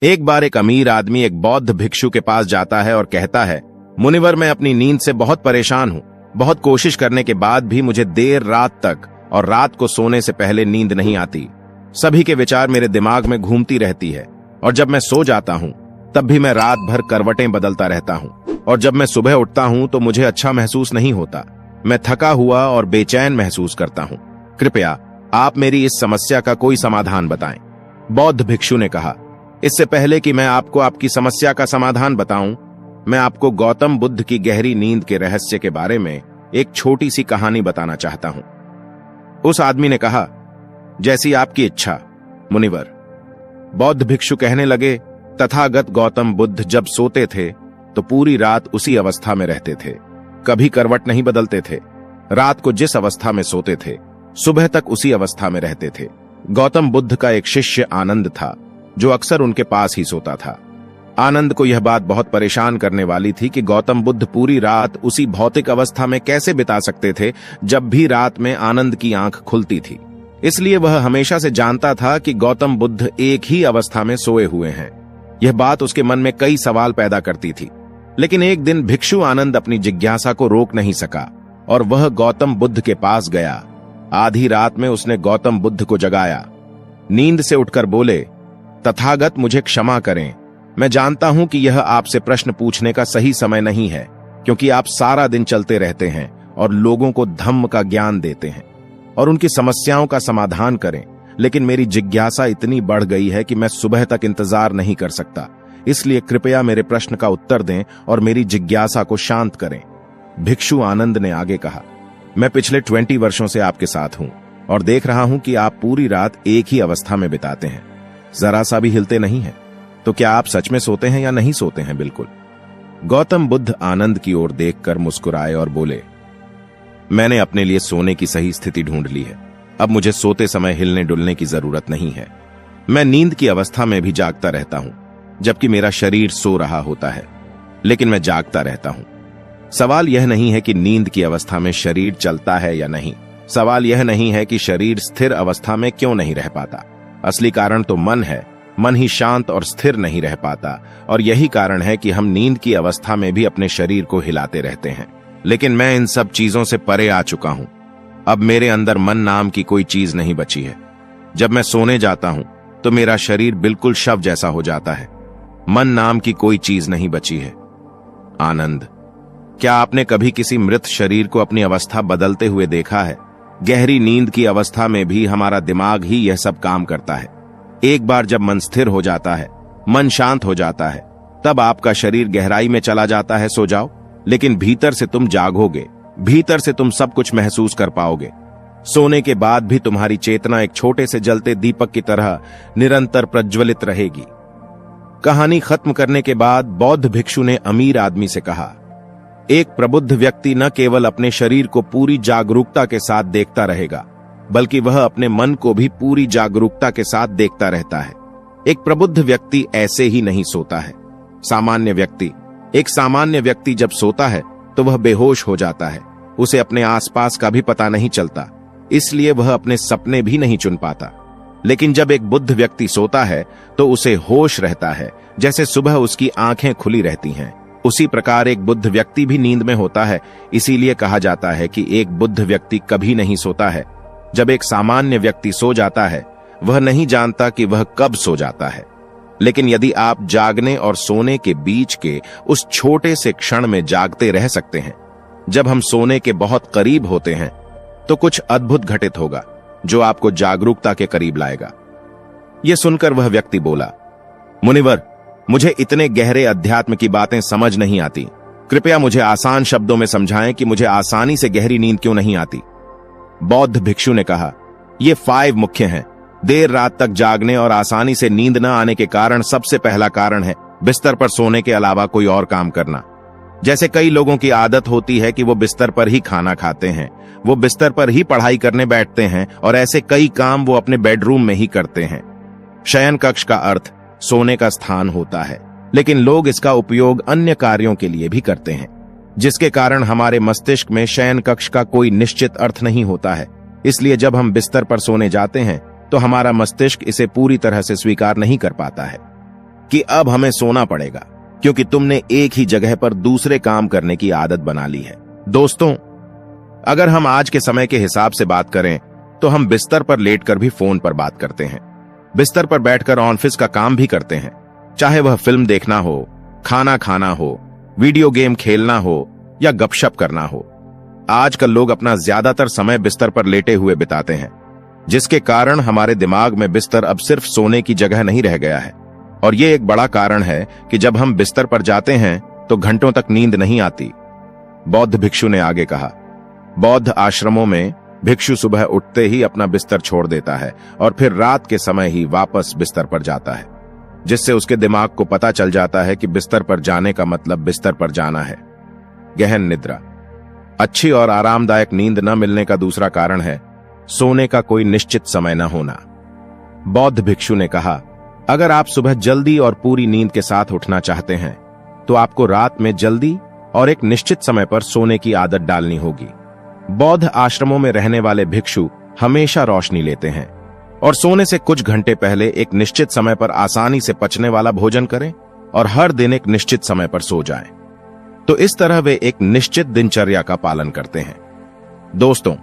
एक बार एक अमीर आदमी एक बौद्ध भिक्षु के पास जाता है और कहता है, मुनिवर, मैं अपनी नींद से बहुत परेशान हूँ। बहुत कोशिश करने के बाद भी मुझे देर रात तक और रात को सोने से पहले नींद नहीं आती। सभी के विचार मेरे दिमाग में घूमती रहती है और जब मैं सो जाता हूँ तब भी मैं रात भर करवटें बदलता रहता हूँ और जब मैं सुबह उठता हूँ तो मुझे अच्छा महसूस नहीं होता। मैं थका हुआ और बेचैन महसूस करता हूँ। कृपया आप मेरी इस समस्या का कोई समाधान बताएं। बौद्ध भिक्षु ने कहा, इससे पहले कि मैं आपको आपकी समस्या का समाधान बताऊं, मैं आपको गौतम बुद्ध की गहरी नींद के रहस्य के बारे में एक छोटी सी कहानी बताना चाहता हूं। उस आदमी ने कहा, जैसी आपकी इच्छा मुनिवर। बौद्ध भिक्षु कहने लगे, तथागत गौतम बुद्ध जब सोते थे तो पूरी रात उसी अवस्था में रहते थे, कभी करवट नहीं बदलते थे। रात को जिस अवस्था में सोते थे सुबह तक उसी अवस्था में रहते थे। गौतम बुद्ध का एक शिष्य आनंद था जो अक्सर उनके पास ही सोता था। आनंद को यह बात बहुत परेशान करने वाली थी कि गौतम बुद्ध पूरी रात उसी भौतिक अवस्था में कैसे बिता सकते थे जब भी रात में आनंद की आंख खुलती थी। इसलिए वह हमेशा से जानता था कि गौतम बुद्ध एक ही अवस्था में सोए हुए हैं। यह बात उसके मन में कई सवाल पैदा करती थी। लेकिन एक दिन भिक्षु आनंद अपनी जिज्ञासा को रोक नहीं सका और वह गौतम बुद्ध के पास गया। आधी रात में उसने गौतम बुद्ध को जगाया। नींद से उठकर बोले, तथागत, मुझे क्षमा करें। मैं जानता हूं कि यह आपसे प्रश्न पूछने का सही समय नहीं है, क्योंकि आप सारा दिन चलते रहते हैं और लोगों को धम्म का ज्ञान देते हैं और उनकी समस्याओं का समाधान करें। लेकिन मेरी जिज्ञासा इतनी बढ़ गई है कि मैं सुबह तक इंतजार नहीं कर सकता। इसलिए कृपया मेरे प्रश्न का उत्तर दें और मेरी जिज्ञासा को शांत करें। भिक्षु आनंद ने आगे कहा, मैं पिछले 20 वर्षों से आपके साथ हूं और देख रहा हूं कि आप पूरी रात एक ही अवस्था में बिताते हैं, जरा सा भी हिलते नहीं हैं। तो क्या आप सच में सोते हैं या नहीं सोते हैं? बिल्कुल। गौतम बुद्ध आनंद की ओर देखकर मुस्कुराए और बोले, मैंने अपने लिए सोने की सही स्थिति ढूंढ ली है। अब मुझे सोते समय हिलने डुलने की जरूरत नहीं है। मैं नींद की अवस्था में भी जागता रहता हूं, जबकि मेरा शरीर सो रहा होता है, लेकिन मैं जागता रहता हूं। सवाल यह नहीं है कि नींद की अवस्था में शरीर चलता है या नहीं। सवाल यह नहीं है कि शरीर स्थिर अवस्था में क्यों नहीं रह पाता। असली कारण तो मन है। मन ही शांत और स्थिर नहीं रह पाता और यही कारण है कि हम नींद की अवस्था में भी अपने शरीर को हिलाते रहते हैं। लेकिन मैं इन सब चीजों से परे आ चुका हूं। अब मेरे अंदर मन नाम की कोई चीज नहीं बची है। जब मैं सोने जाता हूं तो मेरा शरीर बिल्कुल शव जैसा हो जाता है। मन नाम की कोई चीज नहीं बची है। आनंद, क्या आपने कभी किसी मृत शरीर को अपनी अवस्था बदलते हुए देखा है? गहरी नींद की अवस्था में भी हमारा दिमाग ही यह सब काम करता है। एक बार जब मन स्थिर हो जाता है, मन शांत हो जाता है, तब आपका शरीर गहराई में चला जाता है। सो जाओ, लेकिन भीतर से तुम जागोगे। भीतर से तुम सब कुछ महसूस कर पाओगे। सोने के बाद भी तुम्हारी चेतना एक छोटे से जलते दीपक की तरह निरंतर प्रज्वलित रहेगी। कहानी खत्म करने के बाद बौद्ध भिक्षु ने अमीर आदमी से कहा, एक प्रबुद्ध व्यक्ति न केवल अपने शरीर को पूरी जागरूकता के साथ देखता रहेगा, बल्कि वह अपने मन को भी पूरी जागरूकता के साथ देखता रहता है। एक प्रबुद्ध व्यक्ति ऐसे ही नहीं सोता है। एक सामान्य व्यक्ति जब सोता है तो वह बेहोश हो जाता है। उसे अपने आसपास का भी पता नहीं चलता, इसलिए वह अपने सपने भी नहीं चुन पाता। लेकिन जब एक बुद्ध व्यक्ति सोता है तो उसे होश रहता है, जैसे सुबह उसकी आंखें खुली रहती हैं। उसी प्रकार एक बुद्ध व्यक्ति भी नींद में होता है। इसीलिए कहा जाता है कि एक बुद्ध व्यक्ति कभी नहीं सोता है। जब एक सामान्य व्यक्ति सो जाता है, वह नहीं जानता कि वह कब सो जाता है। लेकिन यदि आप जागने और सोने के बीच के उस छोटे से क्षण में जागते रह सकते हैं, जब हम सोने के बहुत करीब होते हैं, तो कुछ अद्भुत घटित होगा जो आपको जागरूकता के करीब लाएगा। यह सुनकर वह व्यक्ति बोला, मुनिवर, मुझे इतने गहरे अध्यात्म की बातें समझ नहीं आती। कृपया मुझे आसान शब्दों में समझाएं कि मुझे आसानी से गहरी नींद क्यों नहीं आती। बौद्ध भिक्षु ने कहा, ये 5 मुख्य हैं। देर रात तक जागने और आसानी से नींद न आने के कारण सबसे पहला कारण है बिस्तर पर सोने के अलावा कोई और काम करना। जैसे कई लोगों की आदत होती है कि वो बिस्तर पर ही खाना खाते हैं, वो बिस्तर पर ही पढ़ाई करने बैठते हैं और ऐसे कई काम वो अपने बेडरूम में ही करते हैं। शयन कक्ष का अर्थ सोने का स्थान होता है, लेकिन लोग इसका उपयोग अन्य कार्यों के लिए भी करते हैं, जिसके कारण हमारे मस्तिष्क में शयन कक्ष का कोई निश्चित अर्थ नहीं होता है। इसलिए जब हम बिस्तर पर सोने जाते हैं तो हमारा मस्तिष्क इसे पूरी तरह से स्वीकार नहीं कर पाता है। कि अब हमें सोना पड़ेगा, क्योंकि तुमने एक ही जगह पर दूसरे काम करने की आदत बना ली है। दोस्तों, अगर हम आज के समय के हिसाब से बात करें तो हम बिस्तर पर लेटकर भी फोन पर बात करते हैं, बिस्तर पर बैठकर ऑफिस का काम भी करते हैं, चाहे वह फिल्म देखना हो, खाना खाना हो, वीडियो गेम खेलना हो या गपशप करना हो। आजकल लोग अपना ज्यादातर समय बिस्तर पर लेटे हुए बिताते हैं, जिसके कारण हमारे दिमाग में बिस्तर अब सिर्फ सोने की जगह नहीं रह गया है। और यह एक बड़ा कारण है कि जब हम बिस्तर पर जाते हैं तो घंटों तक नींद नहीं आती। बौद्ध भिक्षु ने आगे कहा, बौद्ध आश्रमों में भिक्षु सुबह उठते ही अपना बिस्तर छोड़ देता है और फिर रात के समय ही वापस बिस्तर पर जाता है, जिससे उसके दिमाग को पता चल जाता है कि बिस्तर पर जाने का मतलब बिस्तर पर जाना है। गहन निद्रा। अच्छी और आरामदायक नींद न मिलने का दूसरा कारण है सोने का कोई निश्चित समय न होना। बौद्ध भिक्षु ने कहा, अगर आप सुबह जल्दी और पूरी नींद के साथ उठना चाहते हैं तो आपको रात में जल्दी और एक निश्चित समय पर सोने की आदत डालनी होगी। बौद्ध आश्रमों में रहने वाले भिक्षु हमेशा रोशनी लेते हैं और सोने से कुछ घंटे पहले एक निश्चित समय पर आसानी से पचने वाला भोजन करें और हर दिन एक निश्चित समय पर सो जाएं। तो इस तरह वे एक निश्चित दिनचर्या का पालन करते हैं। दोस्तों,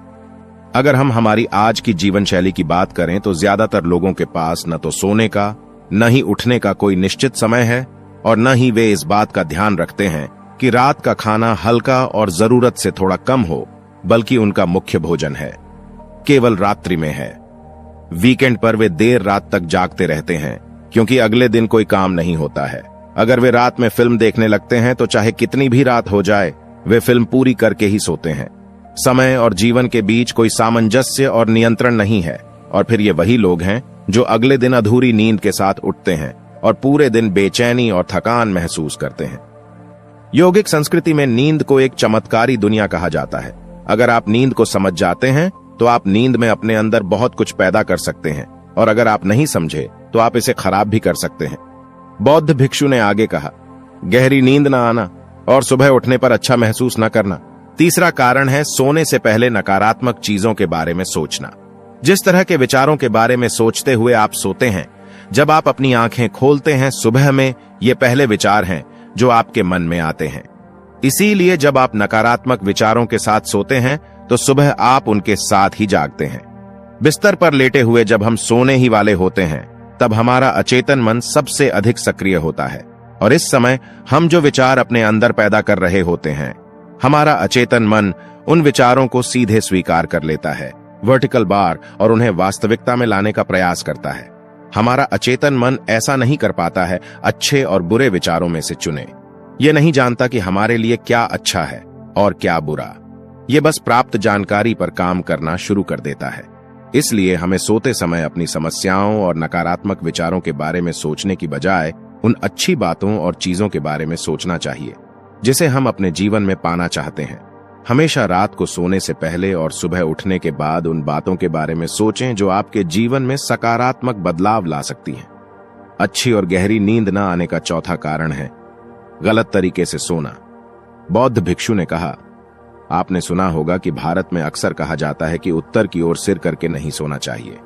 अगर हम हमारी आज की जीवन शैली की बात करें तो ज्यादातर लोगों के पास न तो सोने का, न ही उठने का कोई निश्चित समय है और न ही वे इस बात का ध्यान रखते हैं कि रात का खाना हल्का और जरूरत से थोड़ा कम हो, बल्कि उनका मुख्य भोजन है केवल रात्रि में है। वीकेंड पर वे देर रात तक जागते रहते हैं क्योंकि अगले दिन कोई काम नहीं होता है। अगर वे रात में फिल्म देखने लगते हैं तो चाहे कितनी भी रात हो जाए, वे फिल्म पूरी करके ही सोते हैं। समय और जीवन के बीच कोई सामंजस्य और नियंत्रण नहीं है। और फिर ये वही लोग हैं जो अगले दिन अधूरी नींद के साथ उठते हैं और पूरे दिन बेचैनी और थकान महसूस करते हैं। योगिक संस्कृति में नींद को एक चमत्कारी दुनिया कहा जाता है। अगर आप नींद को समझ जाते हैं तो आप नींद में अपने अंदर बहुत कुछ पैदा कर सकते हैं, और अगर आप नहीं समझे तो आप इसे खराब भी कर सकते हैं। बौद्ध भिक्षु ने आगे कहा, गहरी नींद न आना और सुबह उठने पर अच्छा महसूस न करना। तीसरा कारण है सोने से पहले नकारात्मक चीजों के बारे में सोचना। जिस तरह के विचारों के बारे में सोचते हुए आप सोते हैं, जब आप अपनी आंखें खोलते हैं सुबह में, ये पहले विचार हैं जो आपके मन में आते हैं। इसीलिए जब आप नकारात्मक विचारों के साथ सोते हैं तो सुबह आप उनके साथ ही जागते हैं। बिस्तर पर लेटे हुए जब हम सोने ही वाले होते हैं, तब हमारा अचेतन मन सबसे अधिक सक्रिय होता है और इस समय हम जो विचार अपने अंदर पैदा कर रहे होते हैं, हमारा अचेतन मन उन विचारों को सीधे स्वीकार कर लेता है, वर्टिकल बार, और उन्हें वास्तविकता में लाने का प्रयास करता है। हमारा अचेतन मन ऐसा नहीं कर पाता है अच्छे और बुरे विचारों में से चुने। ये नहीं जानता कि हमारे लिए क्या अच्छा है और क्या बुरा। ये बस प्राप्त जानकारी पर काम करना शुरू कर देता है। इसलिए हमें सोते समय अपनी समस्याओं और नकारात्मक विचारों के बारे में सोचने की बजाय उन अच्छी बातों और चीजों के बारे में सोचना चाहिए जिसे हम अपने जीवन में पाना चाहते हैं। हमेशा रात को सोने से पहले और सुबह उठने के बाद उन बातों के बारे में सोचें जो आपके जीवन में सकारात्मक बदलाव ला सकती हैं। अच्छी और गहरी नींद न आने का चौथा कारण है गलत तरीके से सोना। बौद्ध भिक्षु ने कहा, आपने सुना होगा कि भारत में अक्सर कहा जाता है कि उत्तर की ओर सिर करके नहीं सोना चाहिए।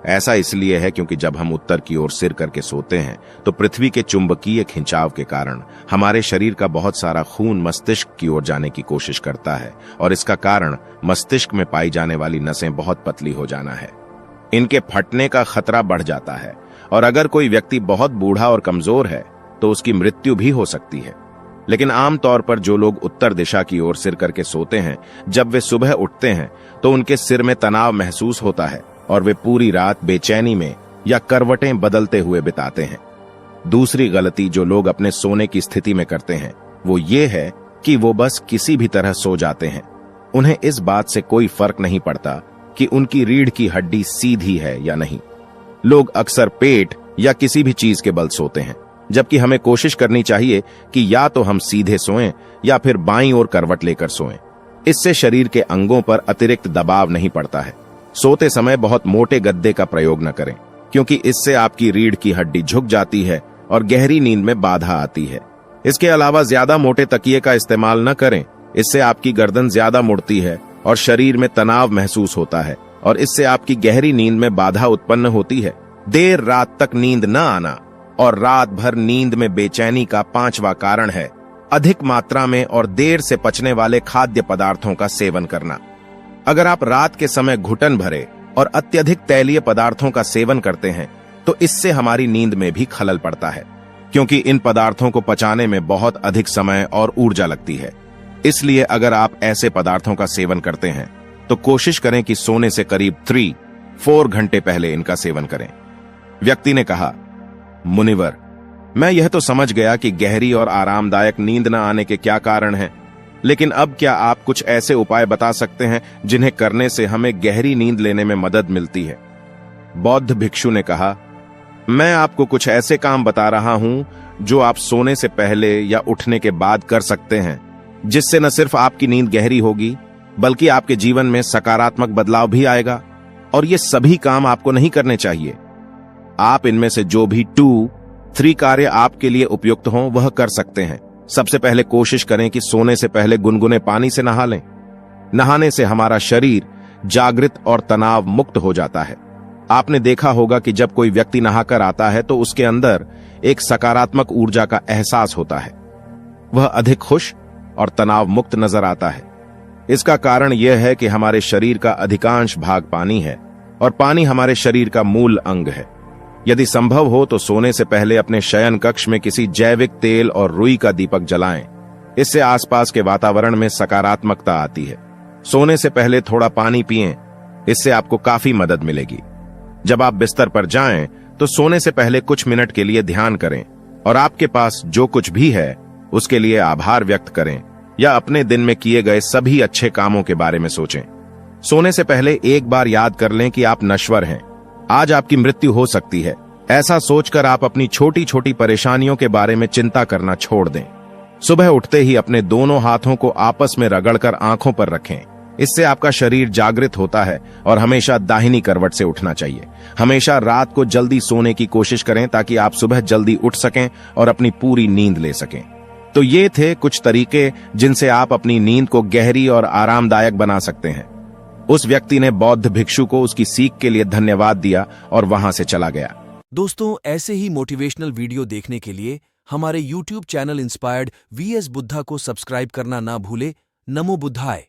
ऐसा इसलिए है क्योंकि जब हम उत्तर की ओर सिर करके सोते हैं तो पृथ्वी के चुंबकीय खिंचाव के कारण हमारे शरीर का बहुत सारा खून मस्तिष्क की ओर जाने की कोशिश करता है और इसका कारण मस्तिष्क में पाई जाने वाली नसें बहुत पतली हो जाना है। इनके फटने का खतरा बढ़ जाता है और अगर कोई व्यक्ति बहुत बूढ़ा और कमजोर है तो उसकी मृत्यु भी हो सकती है। लेकिन आमतौर पर जो लोग उत्तर दिशा की ओर सिर करके सोते हैं, जब वे सुबह उठते हैं तो उनके सिर में तनाव महसूस होता है और वे पूरी रात बेचैनी में या करवटें बदलते हुए बिताते हैं। दूसरी गलती जो लोग अपने सोने की स्थिति में करते हैं वो ये है कि वो बस किसी भी तरह सो जाते हैं। उन्हें इस बात से कोई फर्क नहीं पड़ता कि उनकी रीढ़ की हड्डी सीधी है या नहीं। लोग अक्सर पेट या किसी भी चीज के बल सोते हैं, जबकि हमें कोशिश करनी चाहिए कि या तो हम सीधे सोएं या फिर बाईं ओर करवट लेकर सोएं। इससे शरीर के अंगों पर अतिरिक्त दबाव नहीं पड़ता है। सोते समय बहुत मोटे गद्दे का प्रयोग न करें, क्योंकि इससे आपकी रीढ़ की हड्डी झुक जाती है और गहरी नींद में बाधा आती है। इसके अलावा ज्यादा मोटे तकिए का इस्तेमाल न करें, इससे आपकी गर्दन ज्यादा मुड़ती है और शरीर में तनाव महसूस होता है और इससे आपकी गहरी नींद में बाधा उत्पन्न होती है। देर रात तक नींद न आना और रात भर नींद में बेचैनी का 5वां कारण है अधिक मात्रा में और देर से पचने वाले खाद्य पदार्थों का सेवन करना। अगर आप रात के समय घुटन भरे और अत्यधिक तैलीय पदार्थों का सेवन करते हैं तो इससे हमारी नींद में भी खलल पड़ता है, क्योंकि इन पदार्थों को पचाने में बहुत अधिक समय और ऊर्जा लगती है। इसलिए अगर आप ऐसे पदार्थों का सेवन करते हैं तो कोशिश करें कि सोने से करीब 3-4 घंटे पहले इनका सेवन करें। व्यक्ति ने कहा, मुनिवर, मैं यह तो समझ गया कि गहरी और आरामदायक नींद न आने के क्या कारण हैं, लेकिन अब क्या आप कुछ ऐसे उपाय बता सकते हैं जिन्हें करने से हमें गहरी नींद लेने में मदद मिलती है? बौद्ध भिक्षु ने कहा, मैं आपको कुछ ऐसे काम बता रहा हूं जो आप सोने से पहले या उठने के बाद कर सकते हैं, जिससे न सिर्फ आपकी नींद गहरी होगी बल्कि आपके जीवन में सकारात्मक बदलाव भी आएगा। और ये सभी काम आपको नहीं करने चाहिए। आप इनमें से जो भी 2-3 कार्य आपके लिए उपयुक्त हों वह कर सकते हैं। सबसे पहले कोशिश करें कि सोने से पहले गुनगुने पानी से नहा लें। नहाने से हमारा शरीर जागृत और तनाव मुक्त हो जाता है। आपने देखा होगा कि जब कोई व्यक्ति नहाकर आता है तो उसके अंदर एक सकारात्मक ऊर्जा का एहसास होता है। वह अधिक खुश और तनाव मुक्त नजर आता है। इसका कारण यह है कि हमारे शरीर का अधिकांश भाग पानी है और पानी हमारे शरीर का मूल अंग है। यदि संभव हो तो सोने से पहले अपने शयन कक्ष में किसी जैविक तेल और रुई का दीपक जलाएं। इससे आसपास के वातावरण में सकारात्मकता आती है। सोने से पहले थोड़ा पानी पिएं, इससे आपको काफी मदद मिलेगी। जब आप बिस्तर पर जाएं तो सोने से पहले कुछ मिनट के लिए ध्यान करें और आपके पास जो कुछ भी है उसके लिए आभार व्यक्त करें या अपने दिन में किए गए सभी अच्छे कामों के बारे में सोचें। सोने से पहले एक बार याद कर लें कि आप नश्वर हैं। आज आपकी मृत्यु हो सकती है। ऐसा सोचकर आप अपनी छोटी छोटी परेशानियों के बारे में चिंता करना छोड़ दें। सुबह उठते ही अपने दोनों हाथों को आपस में रगड़कर आंखों पर रखें। इससे आपका शरीर जागृत होता है और हमेशा दाहिनी करवट से उठना चाहिए। हमेशा रात को जल्दी सोने की कोशिश करें ताकि आप सुबह जल्दी उठ सकें और अपनी पूरी नींद ले सकें। तो ये थे कुछ तरीके जिनसे आप अपनी नींद को गहरी और आरामदायक बना सकते हैं। उस व्यक्ति ने बौद्ध भिक्षु को उसकी सीख के लिए धन्यवाद दिया और वहां से चला गया। दोस्तों, ऐसे ही मोटिवेशनल वीडियो देखने के लिए हमारे YouTube channel inspired VS Buddha को सब्सक्राइब करना ना भूले। नमो बुद्धाय।